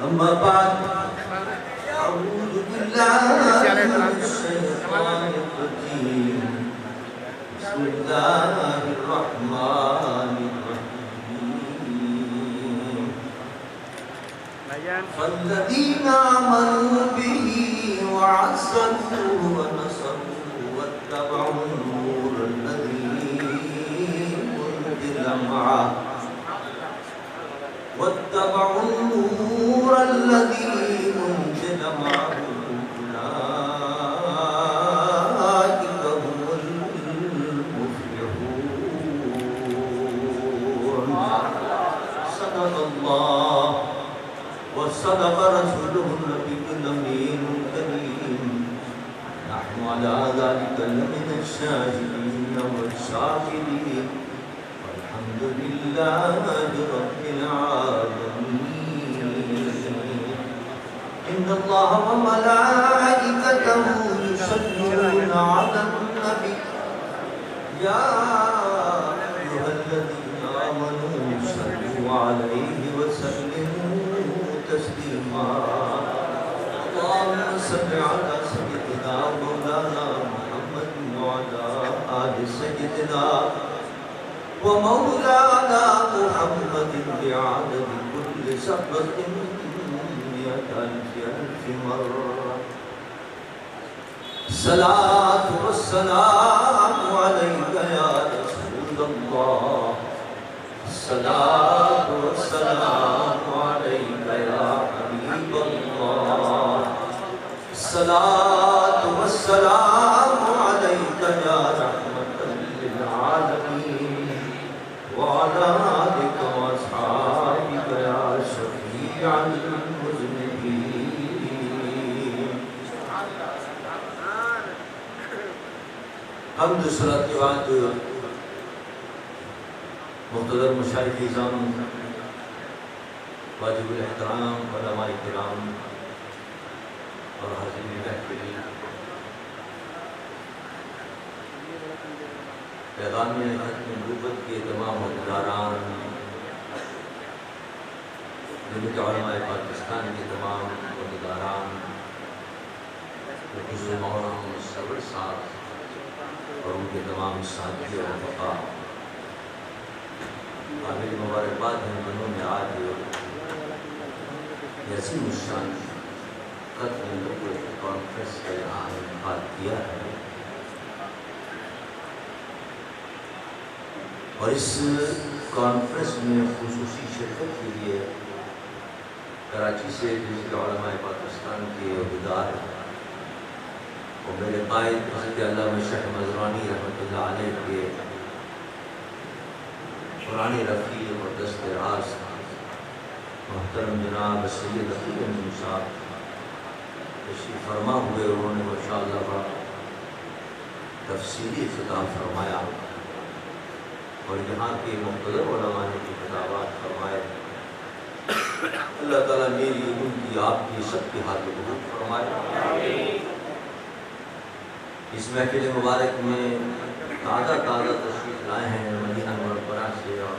أما بعد أعوذ بالله من الشيطان الرجيم بسم الله الرحمن الرحيم فالذين آمنوا به وعزروه ونصروه واتبعوا النور الذي أنزل معه واتبعوا النور الذي أنزل معه أولئك هم المفلحون. صدق الله وصدق رسوله النبي الأمين الكريم. نحن على ذلك لمن الشاهدين والشاكرين والحمد لله رب العالمين. إن الله وملائكته يصلون على النبي يا أيها الذين آمنوا صلوا عليه وسلموا تسليما. اللهم صل على سيدنا مولانا محمد وعلى آل سيدنا ومولانا محمد بعدد كل سبق 100,000 مرة. الصلاة والسلام عليك يا رسول الله. الصلاة والسلام عليك يا حبيب الله. الصلاة والسلام عليك يا رحمة للعالمين وعلى آلك وأصحابك يا شفيع المذنبين. حمد و صلاۃ کے بعد محترم مشائخ اعظام، واجب الاحترام علماء کرام اور حاضرین محفل، پیغام ختم نبوت کے تمام عہدیداران، جمعیت علماء پاکستان کے تمام عہدیداران، حضور مولانا مصور صاحب اور ان کے تمام ساتھی اور رفقا، میری مبارکباد ہے دنوں میں آج عظیم الشان ختم نبوت کانفرنس کا یہاں انعقاد کیا ہے، اور اس کانفرنس میں خصوصی شرکت کے لیے کراچی سے جمعیت علماء پاکستان کے عہدیدار اور میرے قائد حضرت علامہ شیخ مزرانی رحمۃ اللہ علیہ کے پرانے رفیق اور دست راست محترم جناب سید عقیل انجم صاحب تشریف فرما ہوئے، انہوں نے ماشاءاللہ بڑا تفصیلی خطاب فرمایا اور یہاں کے مقتدر علماء نے کی خطابات فرمائے. اللہ تعالیٰ میری ان کی آپ کی سب کی حاضر قبول فرمائے. اس محفل مبارک میں تازہ تشریف لائے ہیں مدینہ منورہ سے اور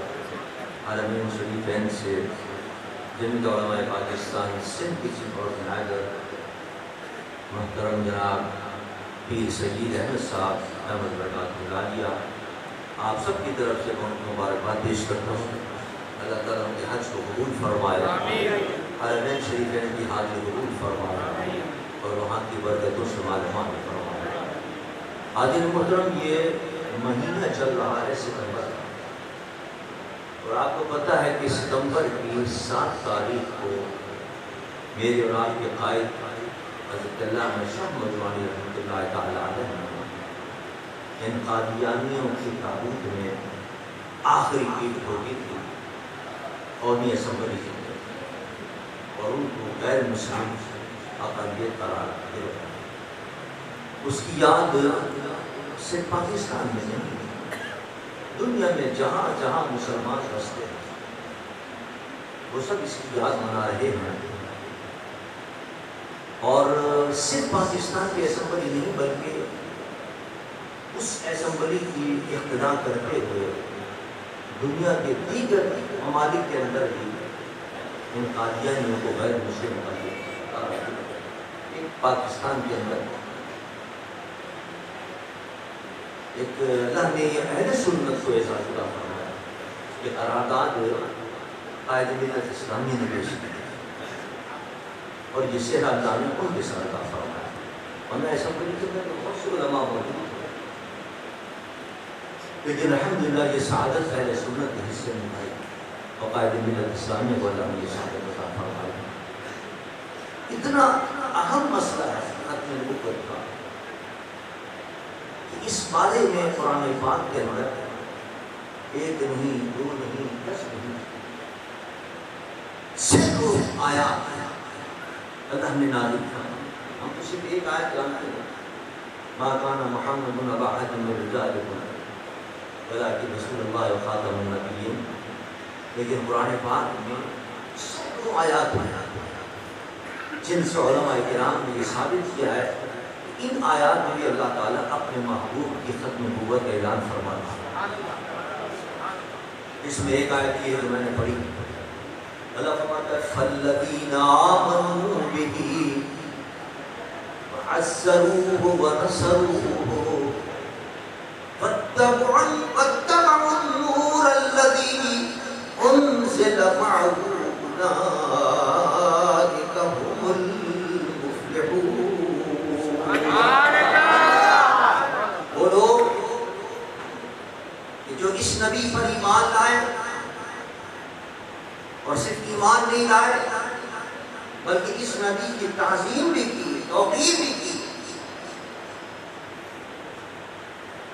حرمین شریفین سے جمعیت علماء پاکستان سندھ کی چیف آرگنائزر محترم جناب پیر سید احمد صاحب احمد برکات العالیہ، آپ سب کی طرف سے بہت مبارکباد پیش کرتا ہوں. اللہ تعالیٰ ان کے حج کو قبول فرمائے، حرمین شریفین کی حاضری قبول فرمائے اور وہاں کی برکتوں سے معلومات فرمائے. حاضر محترم، یہ مہینہ چل رہا ہے ستمبر، اور آپ کو پتہ ہے کہ ستمبر کی 7 تاریخ کو میرے اور آپ کے قائد حضرت علامہ شیخ مزرانی رحمۃ اللہ تعالیٰ علیہ ان قادیانیوں کی تابوت میں آخری عید ہوگی تھی قومی اسمبلی کے اندر، اور ان کو غیر مسلم اقلیت قرار دیا. اس کی یاد صرف پاکستان میں نہیں، دنیا میں جہاں جہاں مسلمان بستے ہیں وہ سب اس کی یاد منا رہے ہیں. اور صرف پاکستان کی اسمبلی نہیں بلکہ اس اسمبلی کی اقتدا کرتے ہوئے دنیا کے دیگر ممالک کے اندر بھی ان قادیانیوں کو غیر مسلم کا پاکستان کے اندر ایک اللہ نے اہل سنت کو اعزاز عطا فرمایا کہ قرارداد قائد ملت اسلامی نے پیش کی اور یہ صحرا اللہ نے ان کے ساتھ عطا فرمایا. اور میں ایسا بڑی کہ بہت سے علماء موجود ہیں، لیکن الحمدللہ یہ سعادت اہل سنت کے حصے میں آئی اور قائد ملت اسلامی کو اللہ نے یہ سعادت عطا فرمائی. اتنا اہم مسئلہ ہے ختم نبوت کا کہ اس بارے میں قرآن پاک کے اندر ایک نہیں، دو نہیں، 10 نہیں، سینکڑوں آیات اللہ نے نازل فرمائی. ہم تو صرف ایک آیت جانتے ہیں، ما کان محمد ابا احد من رجالکم ولکن رسول اللہ وخاتم النبیین. لیکن قرآن پاک میں سینکڑوں آیات ہیں جن سے علماء کرام نے یہ ثابت کیا ہے ان آیات میں بھی اللہ تعالیٰ اپنے محبوب کی ختم نبوت کا اعلان فرماتا ہے. اس میں ایک آیت یہ جو میں نے پڑھی، اللہ فرماتا ہے فَالَّذِينَ آمَنُوا بِهِ وَعَزَّرُوهُ وَنَصَرُوهُ وَاتَّبَعُوا النُّورَ الَّذِي أُنزِلَ مَعَهُ أُولَٰئِكَ هُمُ الْمُفْلِحُونَ. وہ لوگ جو اس نبی پر ایمان لائے اور صرف ایمان نہیں لائے بلکہ اس نبی کی تعظیم بھی کی، توقیر بھی کی،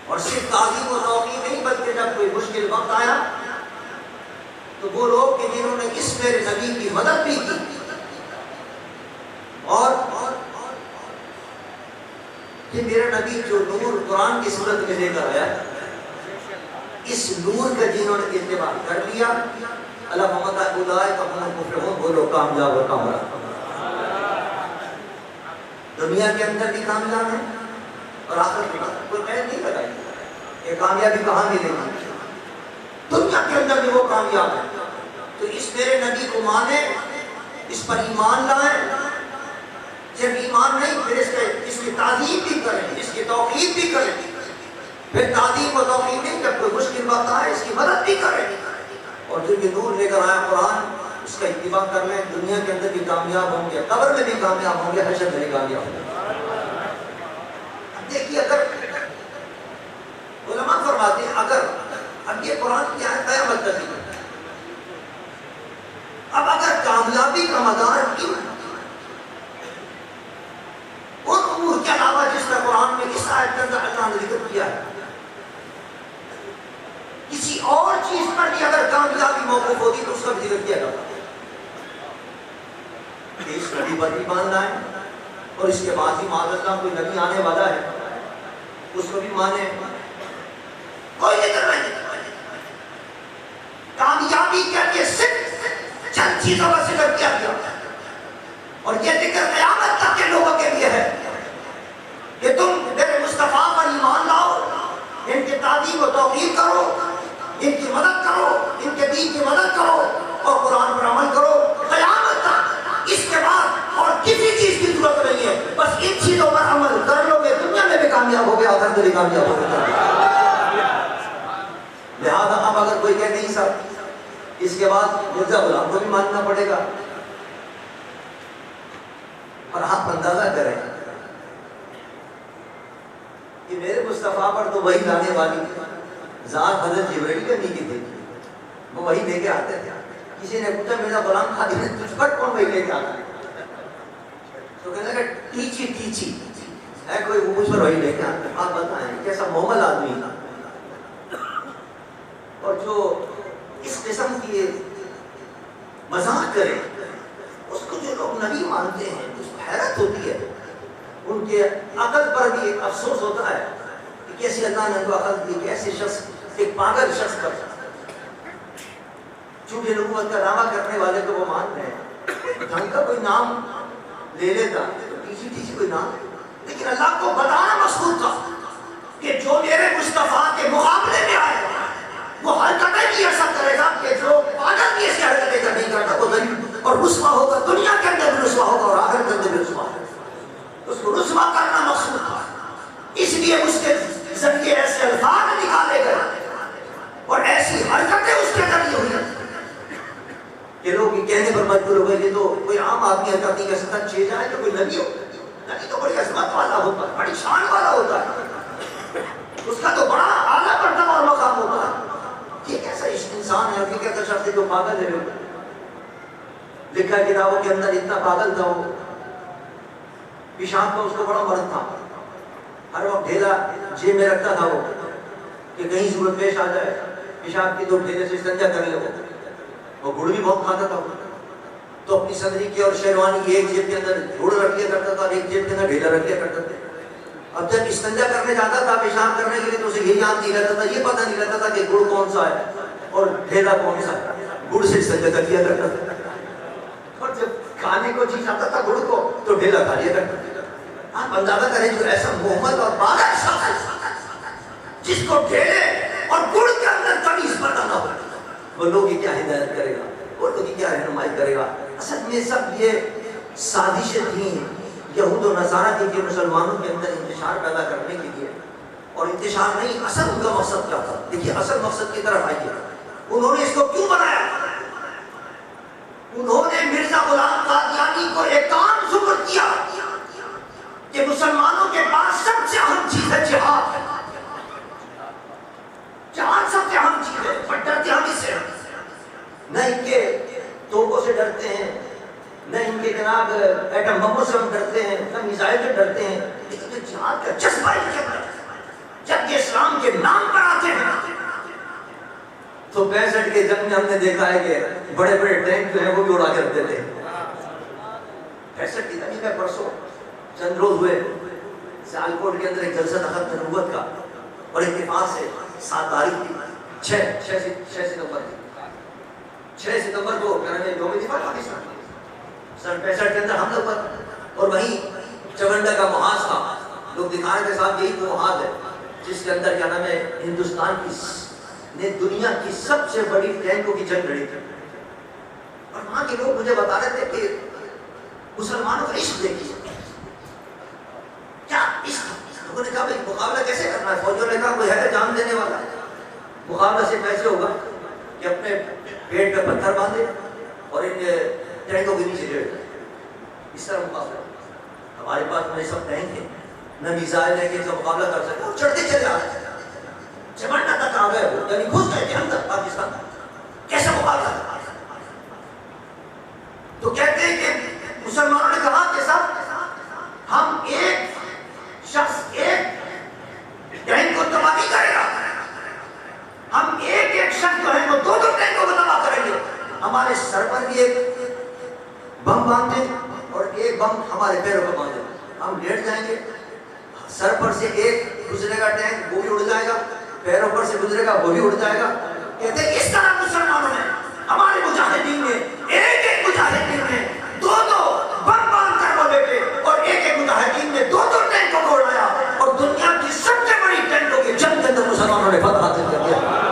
اور صرف تعظیم و توقیر نہیں بلکہ جب کوئی مشکل وقت آیا تو وہ لوگ کہ جنہوں نے اس میرے نبی کی مدد بھی کی اور کہ میرا نبی جو نور قرآن کی صورت میں لے کر آیا اس نور کا جنہوں نے اتباع کر لیا، اللہ محمد اولئک هم المفلحون، وہ لوگ کامیاب اور کامیاب. دنیا کے اندر بھی کامیاب ہیں اور آخرت میں کوئی قید نہیں لگائی کہ کامیابی کہاں ملے گی. دنیا کے اندر بھی وہ کامیاب ہے. تو اس میرے نبی کو مانے، اس پر ایمان لائیں، صرف ایمان نہیں پھر اس کی تعظیم بھی کریں، اس کی توقیر بھی کریں، پھر تعظیم و توقیر نہیں جب کوئی مشکل وقت آئے اس کی مدد بھی کریں، اور جو یہ نور لے کر آیا قرآن اس کا اتباع کر لیں. دنیا کے اندر بھی کامیاب ہوں گے، قبر میں بھی کامیاب ہوں گے، حشر میں بھی کامیاب ہوں گے. دیکھیے اگر علماء فرماتے ہیں اب یہ قرآن کیا ہے قیامت تک. اب اگر کامیابی کا مدار ان امور کے علاوہ جس کا قرآن میں اس آیت کے اندر اللہ نے ذکر کیا ہے، کسی اور چیز پر بھی اگر کامیابی موقوف ہوتی تو اس کا بھی ذکر کیا جاتا ہے کہ اس نبی پر ایمان لائیں اور اس کے بعد ہی معاذ اللہ کوئی نبی آنے والا ہے اس کو بھی مانے. کوئی ذکر نہیں کامیابی کے لیے صرف چند چیزوں کا ذکر کیا گیا اور یہ ذکر قیامت تک کے لوگوں کے لیے ہے کہ تم میرے مصطفیٰ پر ایمان لاؤ، ان کی تعظیم و توقیر کرو، ان کی مدد کرو، ان کے دین کی مدد کرو اور قرآن پر عمل کرو قیامت تک. اس کے بعد اور کسی چیز کی ضرورت نہیں ہے، بس ان چیزوں پر عمل کر لو گے دنیا میں بھی کامیاب ہو گیا آخرت میں بھی کامیاب ہو گیا. لہذا اب اگر کوئی کہے نہیں صاحب اس کے بعد مرزا غلام کو بھی ماننا پڑے گا، اور آپ اندازہ کریں کہ میرے مصطفیٰ پر تو وہی لانے والی ذات حضرت جبرائیل کا نہیں کی تھی، وہ وہی لے کے آتے تھے. کسی نے پوچھا مرزا غلام خادم تجھ پر کون وہی لے کے آتا ہے؟ تو کہنے لگا ٹیچی ہے کوئی مجھ پر وہی لے کے آتا ہے. آپ بتائیں کیسا مومل آدمی تھا، اور جو اس قسم کی مذاق کرے اس کو جو لوگ نبی مانتے ہیں اس کو حیرت ہوتی ہے. ان کے عقل پر بھی ایک افسوس ہوتا ہے کہ کیسے اللہ نے ان کو عقل دی کہ ایسے شخص ایک پاگل شخص کر سکتا. چونکہ نبوت کا دعویٰ کرنے والے کو وہ مان رہے ہیں، ڈھنگ کا کوئی نام لے لیتا تو ٹیچی کوئی نام، لیکن اللہ کو بتانا مقصود تھا کہ جو میرے مصطفیٰ کے مقابلے میں آئے وہ حرکتیں بھی ایسا کرے گا کہ جو پاگل بھی ایسی حرکتیں نہیں کرتا وہ غریب اور رسوا ہوگا، دنیا کے اندر بھی رسوا ہوگا اور آخرت کے اندر بھی رسوا ہوگا. اس کو رسوا کرنا مقصود تھا، اس لیے اس کے ذریعے ایسے الفاظ نکالے گئے اور ایسی حرکتیں اس کے ذریعے ہوئی کہ لوگ یہ کہنے پر مجبور ہو گئے کہ تو کوئی عام آدمی حرکت نہیں کر سکتا، چیز ہے جو کوئی نبی ہو. نبی تو بڑی عظمت والا ہوتا ہے، بڑی شان والا ہوتا ہے، اس کا تو بڑا اعلیٰ مرتبہ اور مقام ہوتا ہے. یہ کیسا انسان ہے حقیقت کا شخص جو پاگل ہے. لکھا ہے کتابوں کے اندر اتنا پاگل تھا وہ، پیشاب کا اس کو بڑا مرض تھا، ہر وقت ڈھیلا جیب میں رکھتا تھا وہ کہ کہیں ضرورت پیش آ جائے پیشاب کی تو ڈھیلے سے استنجا کر لے. وہ گڑ بھی بہت کھاتا تھا تو اپنی صدری کی اور شیروانی کی ایک جیب کے اندر گڑ رکھ لیا کرتا تھا اور ایک جیب کے اندر ڈھیلا رکھ لیا کرتا تھا. اب جب استنجا کرنے جاتا تھا پیشاب کرنے کے لیے تو اسے یہ یاد نہیں رہتا تھا، یہ پتہ نہیں رہتا تھا کہ گڑ کون سا ہے اور ڈھیلا کون سا ہے. گڑ سے استنجا کر لیا کرتا تھا اور جب کھانے کو چیز آتا تھا گڑ کو تو ڈھیلا کھا لیا کرتا تھا. آپ اندازہ کریں جو ایسا محمد اور پاگل شخص جس کو ڈھیلے اور گڑ کے اندر تمیز پتہ نہ ہو، وہ لوگ کیا ہدایت کرے گا، وہ لوگ کیا رہنمائی کرے گا. اصل میں سب یہ سازشیں تھیں یہود و نصارہ کی کہ مسلمانوں کے اندر انتشار پیدا کرنے کے لیے، اور انتشار نہیں، اصل ان کا مقصد کیا تھا. دیکھیے اصل مقصد کی طرف آئیے. انہوں نے اس کو کیوں بنایا؟ انہوں نے مرزا غلام قادیانی کو ایک کام سپرد کیا کہ مسلمانوں کے پاس سب سے اہم چیز ہے جہاد. جہاد سب سے اہم چیز ہے، پر ڈرتے ہم اس سے نہ ان کے توپوں سے ڈرتے ہیں، نہ ان کے جناب ایٹم بموں سے ہم ڈرتے ہیں، نہ میزائل سے ڈرتے ہیں، لیکن جہاد کا جذبہ ان کے اندر جب یہ اسلام کے نام پر آتے ہیں. تو 65 کے جنگ میں ہم نے دیکھا ہے کہ بڑے بڑے ٹینک جو ہیں وہ بھی اڑا کے رکھتے تھے. 65 کی تاریخ میں پرسوں چند روز ہوئے سیالکوٹ کے اندر ایک جلسہ ختم نبوت کا، اور اتفاق سے 7 تاریخ کی 6 ستمبر کو یوم دفاع پاکستان سن 65 کے اندر حملہ پر، اور وہیں چونڈا کا محاذ تھا. لوگ دکھانے کے ساتھ یہی وہ محاذ ہے جس کے اندر کیا نام ہے ہندوستان کی نے دنیا کی سب سے بڑی ٹینکوں کی جنگ لڑی تھی. اور وہاں کے لوگ مجھے بتا رہے تھے کہ مسلمانوں کا عشق دیکھیے کیا عشق. لوگوں نے کہا بھائی مقابلہ کیسے کرنا ہے؟ فوجیوں نے کہا کوئی ہے جان دینے والا. مقابلہ صرف ایسے ہوگا کہ اپنے پیٹ پہ پتھر باندھے اور ان ٹینکوں کے نیچے لیٹ جائے. اس طرح مقابلہ. ہمارے پاس نہ سب ٹینک ہیں نہ میزائل ہے کہ اس کا مقابلہ کر سکے. اور چڑھتے چلے آ رہے چمٹنا تک آ گئے وہ، یعنی گھس گئے تھے اندر پاکستان. کیسے مقابلہ؟ تو کہتے ہیں کہ مسلمانوں نے کہا کہ صاحب ہم ایک شخص ایک ٹینک کو تباہ نہیں کرے گا، ہم ایک شخص جو ہے وہ 2 ٹینکوں کو تباہ کریں گے. ہمارے سر پر بھی ایک بم باندھیں اور ایک بم ہمارے پیروں پر باندھیں. ہم لیٹ جائیں گے، سر پر سے ایک گزرے گا ٹینک وہ بھی اڑ جائے گا، پیروں پر سے گزرے گا وہ بھی اڑ جائے گا. کہتے ہیں اس طرح مسلمانوں نے ہمارے مجاہدین نے ایک مجاہدین نے 2 بم باندھ کر وہ بیٹھے، اور ایک مجاہدین نے 2 ٹینکوں کو اڑایا، اور دنیا کی سب سے بڑی ٹینکوں کی جنگ کے اندر مسلمانوں نے فتح حاصل کر لیا.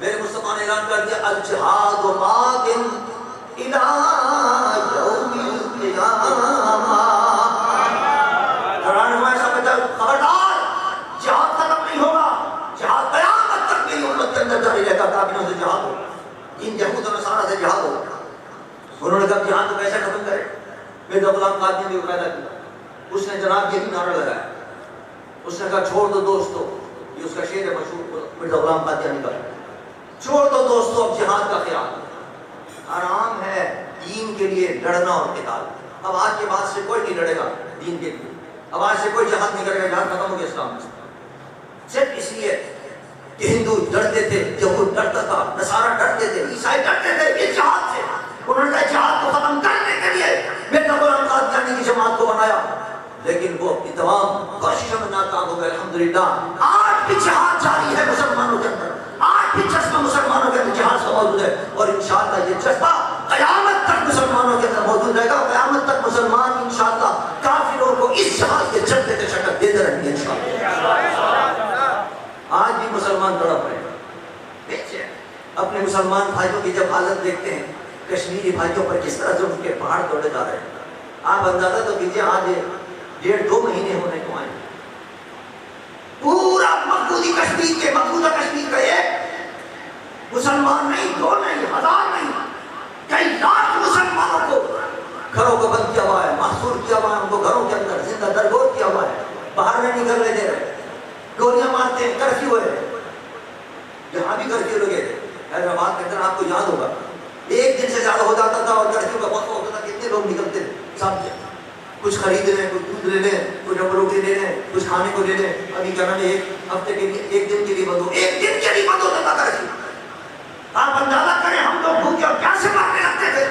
میرے مصطفیٰ نے اعلان کر دیا الجہاد ماضٍ الی یوم القیامہ. قرآن میں خبردار جہاد ختم نہیں ہوگا، جہاد قیامت تک میری امت کے اندر جاری رہتا. کافروں سے جہاد ہو، ان یہود و نصارہ سے جہاد ہو. انہوں نے کہا جہاد کو کیسے ختم کرے؟ مرزا غلام قادیانی کو پیدا کیا. اس نے جناب یہی نعرہ لگایا، اس نے کہا چھوڑ دو دوستو، یہ اس کا شعر ہے مشہور مرزا غلام قادیانی کا، چھوڑ دو دوستو اب جہاد کا خیال، حرام ہے دین کے لیے لڑنا اور قتال. اب آج کے بعد سے کوئی نہیں لڑے گا دین کے لیے، اب آج سے کوئی جہاد نہیں کرے گا، جہاد ختم ہو گیا اسلام میں. صرف اس لیے کہ ہندو ڈرتے تھے، یہود ڈرتا تھا، نصارہ ڈرتے تھے، عیسائی ڈرتے تھے اس جہاد سے. انہوں نے کہا جہاد کو ختم کرنے کے لیے مرزا غلام قادیانی کی جماعت کو بنایا، لیکن وہ اپنی تمام کوششوں میں ناکام ہو گئے. الحمدللہ آج بھی جہاد جاری ہے. موجود ہے، اور انشاءاللہ یہ جذبہ قیامت تک مسلمانوں کے اندر موجود رہے گا. قیامت تک مسلمان انشاءاللہ کافروں کو اس جہاد کے جذبے کی شکل دیتے رہیں گے انشاءاللہ. آج بھی مسلمان تڑپ رہے ہیں. اپنے مسلمان بھائیوں کی جب حالت دیکھتے ہیں، کشمیری بھائیوں پر کس طرح ان کے پہاڑ توڑے جا رہے ہیں. آپ اندازہ تو کیجیے، آج 1.5-2 مہینے ہونے کو آئے، پورا مقبوضی کشمیر کے مقبوضہ کشمیر کا ایک مسلمان نہیں، 2 نہیں، 1000 نہیں، کئی لاکھ مسلمانوں کو گھروں کو بند کیا ہوا ہے، محصور کیا ہوا ہے، ان کو گھروں کے اندر زندہ درگور کیا ہوا ہے، باہر نہیں نکلنے دے رہے، گولیاں مارتے ہیں. کرفیو ہے، یہاں بھی کرفیو لگے تھے حیدرآباد کے اندر. آپ کو یاد ہوگا 1 دن سے زیادہ ہو جاتا تھا اور کرفیو کا وقت ہوتا تھا، کتنے لوگ نکلتے تھے. سب کچھ خرید لیں، کچھ دودھ لے لیں، کچھ ڈبل روٹی لے لیں، کچھ کھانے کو لے لیں. ابھی کیا نام ہے، 1 ہفتے کے لیے 1 دن کے لیے بند ہو، 1 دن کے لیے بند ہوتا تھا کرفیو. آپ اندازہ کریں ہم لوگ بھوکے اور پیاسے مرنے لگتے تھے.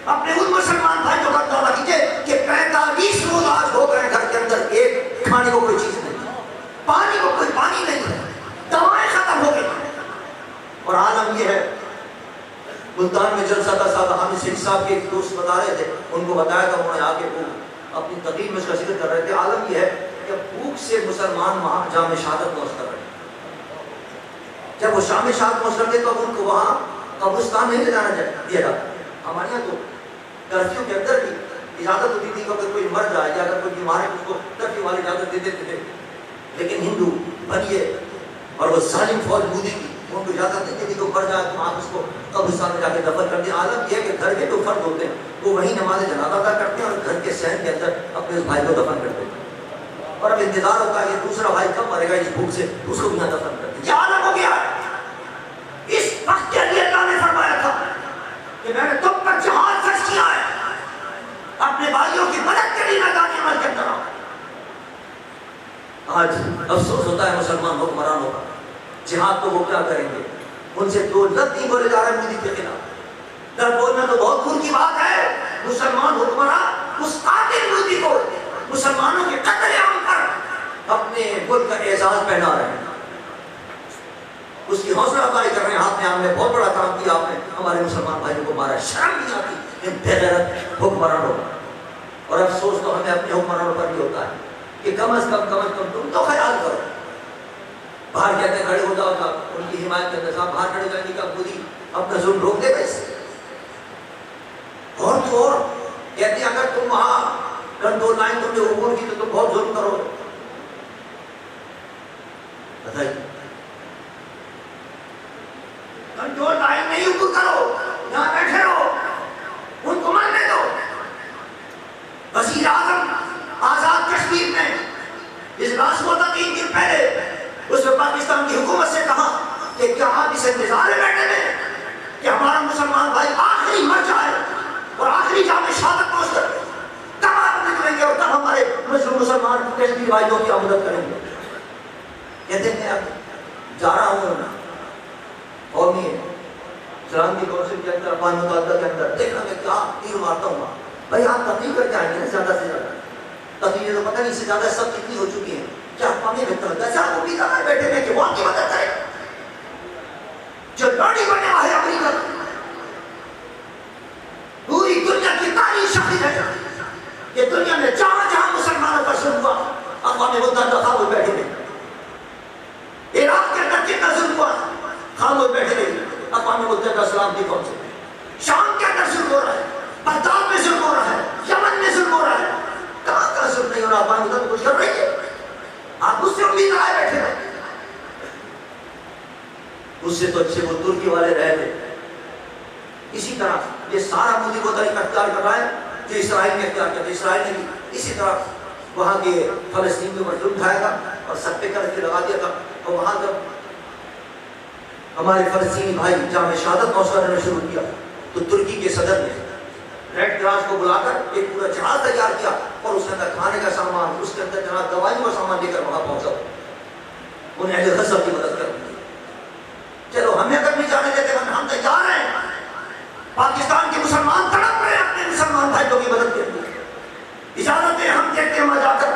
اپنے ان مسلمان بھائیوں کا اندازہ کیجیے کہ 45 روز آج ہو گئے گھر کے اندر ایک کھانے کو کوئی چیز نہیں، پانی کو کوئی پانی نہیں ہے، دوائیں ختم ہو گئی. اور عالم یہ ہے، ملتان میں جلسہ تھا، صاحب حامد شریف صاحب کے ایک دوست بتا رہے تھے، ان کو بتایا تھا، انہوں نے آ کے وہ اپنی تقریر میں اس کا ذکر کر رہے تھے. عالم یہ ہے کہ بھوک سے مسلمان وہاں جام شہادت پہنچ کر رہے ہیں. جب وہ شام شہادت پہنچ کر گئے تو اب ان کو وہاں قبرستان نہیں لے جانا دیا جاتا. ہمارے یہاں تو کرفیو کے اندر بھی اجازت ہوتی تھی کہ اگر کوئی مر جائے یا اگر کوئی بیمار ہے اس کو کرفیو والے اجازت دے دیتے تھے. لیکن ہندو بنیے اور وہ ظالم فوج مودی کی ان کو اجازت نہیں دیتی کہ مر جائے تو آپ اس کو قبرستان میں جا کے دفن کر دیں. عالم یہ ہے کہ گھر کے جو فرد ہوتے ہیں وہ وہیں نماز جنازہ ادا کرتے ہیں اور گھر کے صحن کے اندر اپنے اس بھائی کو دفن کرتے ہیں. اور اب انتظار ہوتا ہے کہ دوسرا بھائی کب مرے گا اس بھوک سے، اس کو بھی یہاں دفن کرتے ہیں. یہ عالم ہو گیا ہے. اس وقت کے لیے اللہ نے فرمایا تھا کہ میں نے تم پر جہاد فرض کیا ہے، اپنے بھائیوں کی مدد کے لیے میدان عمل کے اندر آؤ. آج افسوس ہوتا ہے مسلمان حکمرانوں کا، جہاد تو وہ کیا کریں گے، ان سے 2 لفظ نہیں بولے جا رہے ہیں مودی کے خلاف. در بولنا تو بہت دور کی بات ہے. مسلمان حکمران اس قاتل مودی کو مسلمانوں کے قتل عام پر اپنے ملک کا اعزاز پہنا رہے ہیں، اس کی حوصلہ افزائی کر رہے ہیں. آپ نے ہم نے بہت بڑا کام کیا، آپ نے ہمارے مسلمان بھائیوں کو مارا. شرم نہیں آتی ان بے غیرت حکمرانوں پر. اور افسوس تو ہمیں اپنے حکمرانوں پر بھی ہوتا ہے کہ کم از کم تم تو خیال کرو. باہر کہتے ہیں کھڑے ہو جاؤ، تھا ان کی حمایت کے اندر صاحب باہر کھڑے جائیں گے کہ مودی اپنا ظلم روک دے گا اس سے. اور تو اور کہتے ہیں اگر تم وہاں کنٹرول لائن تم نے عبور کی تو تم بہت ظلم کرو. بتائیے، کنٹرول لائن نہیں عبور کرو، یہاں بیٹھے رہو، ان کو ماننے دو. وزیر اعظم آزاد کشمیر میں اجلاس ہوا تھا 3 دن پہلے، اس میں پاکستان کی حکومت سے کہا کہ کیا آپ اس انتظار میں بیٹھے ہیں کہ ہمارا مسلمان بھائی آخری مر جائے اور آخری جام شہادت پہنچ کر کب آپ نکلیں گے اور کب ہمارے مسلمان کشمیر بھائیوں کی مدد کریں گے. کہتے ہیں اب جا رہا ہوں قومی سلامتی کونسل کے اندر، اقوام متحدہ کے اندر، دیکھنا میں کیا تیر مارتا ہوں. بھائی آپ تقریر کر کے آئیں گے نا زیادہ سے زیادہ. تقریریں تو پتہ نہیں اس سے زیادہ سب کتنی ہو چکی ہیں. کیا ہمیں بہتر لگتا ہے صاحب وہ بھی کہاں بیٹھے ہیں کہ وہ آپ کی مدد کرے. جو لاڑی بنے والا ہے امریکہ پوری دنیا کی تاریخ شاہد ہے کہ دنیا میں جہاں جہاں مسلمانوں پر ظلم ہوا اقوام متحدہ خاموش بیٹھے رہی. عراق کے اندر کتنا ظلم ہوا خاموش بیٹھے رہی اقوام متحدہ سلامتی کونسل. شام کے اندر ظلم ہو رہا ہے، بغداد میں ظلم ہو رہا ہے، یمن میں ظلم ہو رہا ہے. کہاں کا ظلم نہیں ہو رہا؟ اقوام متحدہ کچھ کر رہی ہے. آپ اس سے امید لگائے بیٹھے ہیں. اس سے تو اچھے وہ ترکی والے رہے تھے. اسی طرح یہ سارا مودی کو طریقہ اختیار کر رہا ہے جو اسرائیل نے اختیار کیا. اسرائیل نے بھی اسی طرح وہاں کے فلسطین کے اوپر ظلم ڈھایا تھا اور سب پہ کر کے لگا دیا تھا. اور وہاں جب ہمارے فلسطینی بھائی جام شہادت پہنچانے شروع کیا تو ترکی کے صدر نے ریڈ کراس کو بلا کر ایک پورا جہاز تیار کیا اور اس کے اندر کھانے کا سامان، اس کے اندر جناب دوائیوں کا سامان لے کر وہاں پہنچا. انہیں اہل غزہ کی مدد کر دی. چلو ہمیں اگر نہیں جانے دیتے ہم تیار ہیں. پاکستان کے مسلمان تڑپ رہے ہیں اپنے مسلمان بھائیوں کی مدد کے لیے. اجازت ہے ہم دیکھتے ہیں وہاں جا کر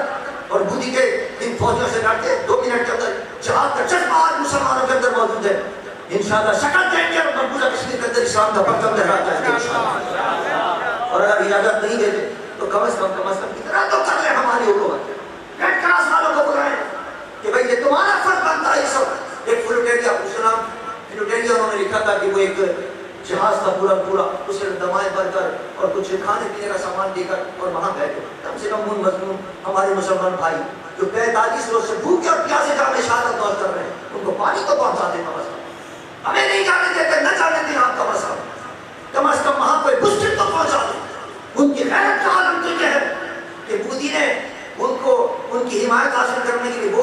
اور مودی کے ان فوجیوں سے ڈرتے 2 منٹ کے اندر جہاد کا جذبہ آج مسلمانوں کے اندر موجود ہے. انشاءاللہ شکل دیں گے اور مقبوضہ کشمیر اسلام کا پرچم لہراتا ہے انشاءاللہ۔ اور اگر اجازت نہیں دیتے تو کم از کم اتنا تو کر لیں ہماری حکومت، ریڈ کراس والوں کو بلائیں کہ بھئی یہ تمہارا فرض بنتا ہے۔ سب ایک فلوٹیریا فلوٹیریا انہوں نے لکھا تھا کہ وہ ایک جہاز کا پورا اس میں دمائیں بھر کر اور کچھ کھانے پینے کا سامان دے کر اور وہاں گئے تھے۔ کم سے کم ان مظلوم ہمارے مسلمان بھائی جو 45 روز سے بھوکے اور پیاسے جام میں شہادت نوش کر رہے ہیں، ان کو پانی تو پہنچاتے کم از کم، ہمیں نہیں جانے دیتے، نہ جانے دیں آپ کا مسئلہ، کم از کم وہاں کوئی مسجد تو پہنچا دیں۔ ان کی غیرت کا عالم تو یہ ہے کہ مودی نے ان کی حمایت حاصل کرنے کے لیے وہ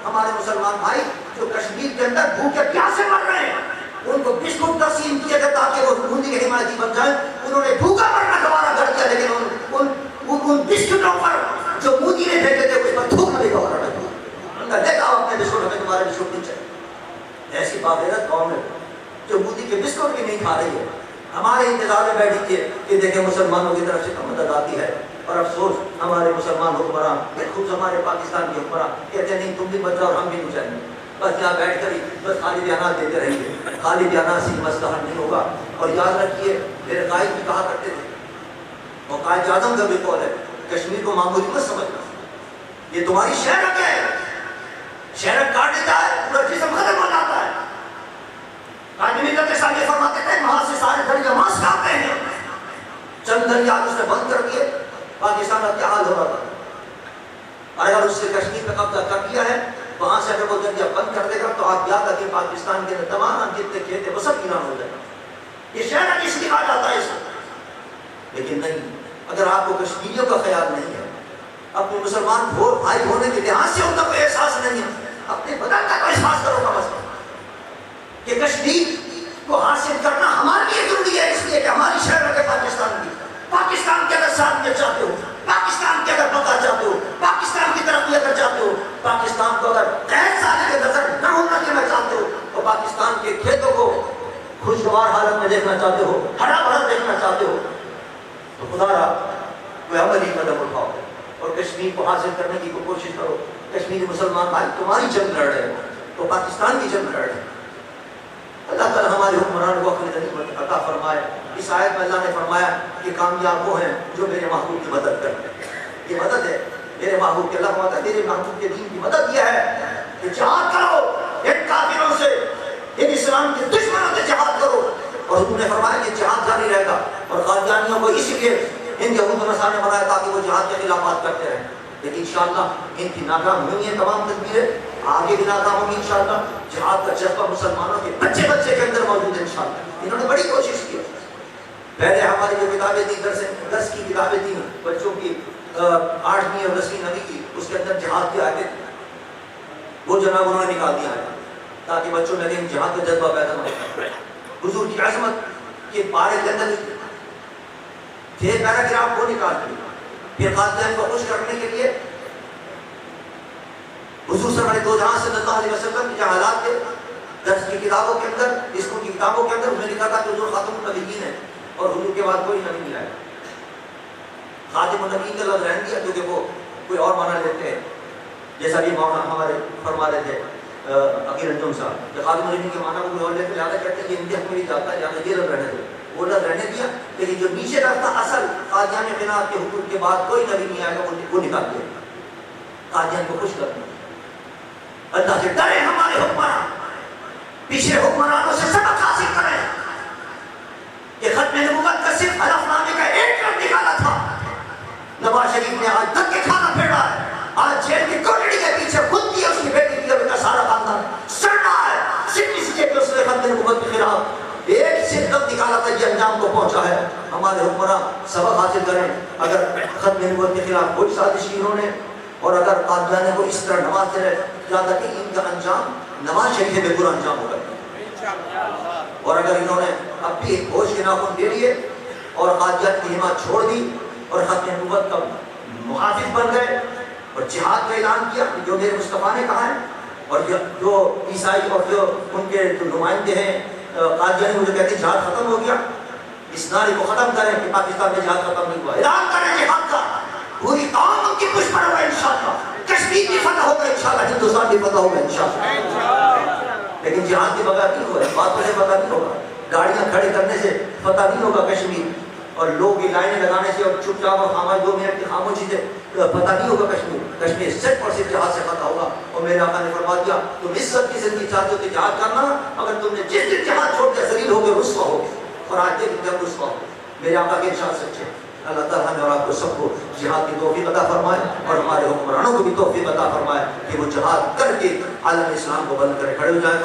ہمارے مسلمان بھائی جو کشمیر کے اندر بھوکے پیاسے مر رہے ہیں، ان کو بسکٹ تقسیم کیے گئے تاکہ وہ مودی کے حمایتی بن جائیں۔ انہوں نے بھوکا مرنا گوارا کر دیا، لیکن ان بسکٹوں پر جو مودی نے بھیجے تھے اس پر تھوکنا بھی گوارا کر دیا۔ ان کا دیکھا اپنے بسکٹ، ہمیں تمہارے بسکٹ نہیں چاہیے۔ ایسی باغیرت قوم ہے جو مودی کے بسکٹ بھی نہیں کھا رہی ہے، ہمارے انتظار میں بیٹھی تھی کہ دیکھیں مسلمانوں کی طرف سے مدد آتی ہے۔ اور افسوس ہمارے مسلمان حکمران، خود ہمارے پاکستان کے حکمران کہتے ہیں نہیں تم بھی بچ جاؤ اور ہم بھی نہیں چاہیں گے، بس یہاں بیٹھ کر ہی بس خالی بیانات دیتے رہیں گے۔ خالی بیانات سے مسئلہ حل نہیں ہوگا۔ اور یاد رکھیے میرے قائد بھی کہا کرتے تھے، اور قائد اعظم کا بھی قول ہے، کشمیر کو معمولی مت سمجھنا، یہ تمہاری شہرت ہے، شہرت کاٹ دیتا ہے پورا جسم ختم ہو جاتا ہے۔ قائد ملت کے ساتھ یہ فرماتے تھے وہاں سے سارے دریا ماس کھاتے ہیں، چند دریا اس نے بند کر دیے، پاکستان کا کیا حال ہو رہا تھا۔ اور اگر اس سے کشمیر پہ قبضہ کر دیا ہے، وہاں سے اگر وہ دریا بند کر دے گا تو آپ یاد رکھیں پاکستان کے تمام جتنے کھیت ہیں وہ سب ویران ہو جائے گا۔ یہ شہر اس لیے کہا جاتا ہے اس کو، لیکن نہیں، اگر آپ کو کشمیریوں کا خیال نہیں ہے، اپنے مسلمان بھائی ہونے کے لحاظ سے ان کا کوئی احساس نہیں ہے، اپنے بدن کا کوئی احساس کرو گا مسئلہ کہ کشمیر کو حاصل کرنا ہمارے لیے ضروری ہے، اس لیے کہ ہماری شہر ہے پاکستان کے اگر ساتھ میں چاہتے ہو، پاکستان کے اگر بقا چاہتے ہو، پاکستان کی ترقی اگر چاہتے ہو، پاکستان کو اگر غیر سالے نظر نہ ہونا دینا چاہتے ہو، تو پاکستان کے کھیتوں کو خوشگوار حالت میں دیکھنا چاہتے ہو، ہرا بھرا دیکھنا چاہتے ہو، تو خدا را کوئی عملی قدم اٹھاؤ اور کشمیر کو حاصل کرنے کی کوشش کرو۔ کشمیری مسلمان بھائی تمہاری جنگ لڑ رہے ہیں تو پاکستان کی جنگ لڑ رہے ہیں۔ اللہ تعالیٰ ہمارے حکمران کو اپنی غنیمت عطا فرمائے۔ اس آیت میں اللہ نے فرمایا کہ کامیاب وہ ہیں جو میرے محبوب کی مدد کرتے ہیں۔ یہ مدد ہے میرے محبوب کے، اللہ فرماتا ہے میرے محبوب کے دین کی مدد یہ ہے کہ جہاد کرو ان کافروں سے، ان اسلام کے دشمنوں سے جہاد کرو۔ اور حضور نے فرمایا کہ جہاد جاری رہے گا، اور قادیانیوں کو اس لیے ان یہود و نصارہ نے بنایا تاکہ وہ جہاد کے خلاف بات کرتے رہیں، لیکن انشاءاللہ ان کی ناکام ہوئی ہیں تمام تدبیریں، آگے بھی ناکام ہوگی انشاءاللہ۔ جہاد کا جذبہ مسلمانوں کے بچے کے اندر موجود ہے انشاءاللہ۔ انہوں نے بڑی کوشش کی، پہلے ہماری جو کتابیں تھیں درس کی کتابیں تھیں بچوں کی 8ویں اور 10ویں نویں کی، اس کے اندر جہاد کی آیتیں وہ جناب انہوں نے نکال دیا ہے تاکہ بچوں میں جہاد کا جذبہ پیدا ہو۔ حضور کی عظمت کے بارے کے اندر تھے پیراگراف وہ نکال دیے۔ پھر قادیان کو خوش کرنے کے لیے حضور سرور دو جہاں صلی اللہ علیہ وسلم کے حالات کے درس کی کتابوں کے اندر، اسکول کی کتابوں کے اندر انہوں نے لکھا تھا کہ حضور خاتم النبیین ہے اور حضور کے بعد کوئی نبی نہیں آیا۔ خاتم النبیین کا لفظ رہن دیا کیونکہ وہ کوئی اور معنی لیتے ہیں، جیسا بھی مولانا ہمارے فرما رہے تھے عقیل انجم صاحب کہ خاتم النبیین کے معنی کو کوئی اور لیتے، لہٰذا کہتے ہیں کہ ان کے حق میں بھی جاتا ہے، لہٰذا یہ لفظ رہنے دو، وہ لفظ رہنے دیا، لیکن جو نیچے رکھتا اصل قادیان قناعت کے حکم کے بعد کوئی نبی نہیں آئے گا وہ نکال دیا۔ قادیان کو خوش کرنا، اللہ سے ڈرے ہمارے حکمران، پیچھے حکمرانوں سے سبق حاصل کریں کہ ختم نبوت کا صرف حلف نامے کا ایک لفظ نکالا تھا۔ نواز شریف نے آج تک کے کھانا پھیڑا ہے، آج جیل کی کوٹڑی کے پیچھے خود کی اس کی بیٹی کی ابھی کا سارا خاندان سڑ رہا ہے صرف اس لیے کہ اس نے ختم نبوت کے خلاف ایک صرف لفظ نکالا تھا، یہ انجام کو پہنچا ہے۔ ہمارے حکمران سبق حاصل کریں، اگر ختم نبوت کے خلاف کوئی سازش کی انہوں نے، اور اگر قادیانی کو اس طرح نواز سے یاد رکھیں ان کا انجام نواز شریف میں برا انجام ہوگا۔ اور اگر انہوں نے اب بھی ہوش کے ناخن دے لیے اور قادیان کی حمایت چھوڑ دی اور ختم نبوت کا محافظ بن گئے اور جہاد کا اعلان کیا جو میرے مصطفیٰ نے کہا ہے، اور جو عیسائی اور جو ان کے جو نمائندے ہیں قادیانی وہ جو کہتے ہیں جہاد ختم ہو گیا، اس نعرے کو ختم کریں کہ پاکستان میں جہاد ختم نہیں ہوا، اعلان کریں جہاد کا، پوری قوم ان کی پشت پر ہوگا انشاءاللہ، کشمیر کی فتح ہوگا انشاءاللہ، ہندوستان کی فتح ہوگا انشاءاللہ۔ لیکن جہاد کے بغیر نہیں ہوگا، بات کرنے بغیر نہیں ہوگا، گاڑیاں کھڑے کرنے سے فتح نہیں ہوگا کشمیر، اور لوگ کی لائنیں لگانے سے اور چپ چاپ اور خاموش 2 منٹ کی خاموشی سے فتح نہیں ہوگا کشمیر۔ کشمیر 100% جہاد سے فتح ہوگا۔ اور میرے آقا نے فرما دیا تم عزت کی زندگی چاہتے ہو تو جہاد کرنا، اگر تم نے جس دن جہاد چھوڑ کے ذلیل ہو گئے رسوا ہو گئے، اور آج دیکھ جب رسوا ہو، میرے آقا کے ارشاد سچے۔ اللہ تعالیٰ ہمیں اور آپ کو سب کو جہاد کی توفیق عطا فرمائے، اور ہمارے حکمرانوں کو بھی توفیق عطا فرمائے کہ وہ جہاد کر کے عالم اسلام کو بلند کرے۔ کھڑے ہو جائیں۔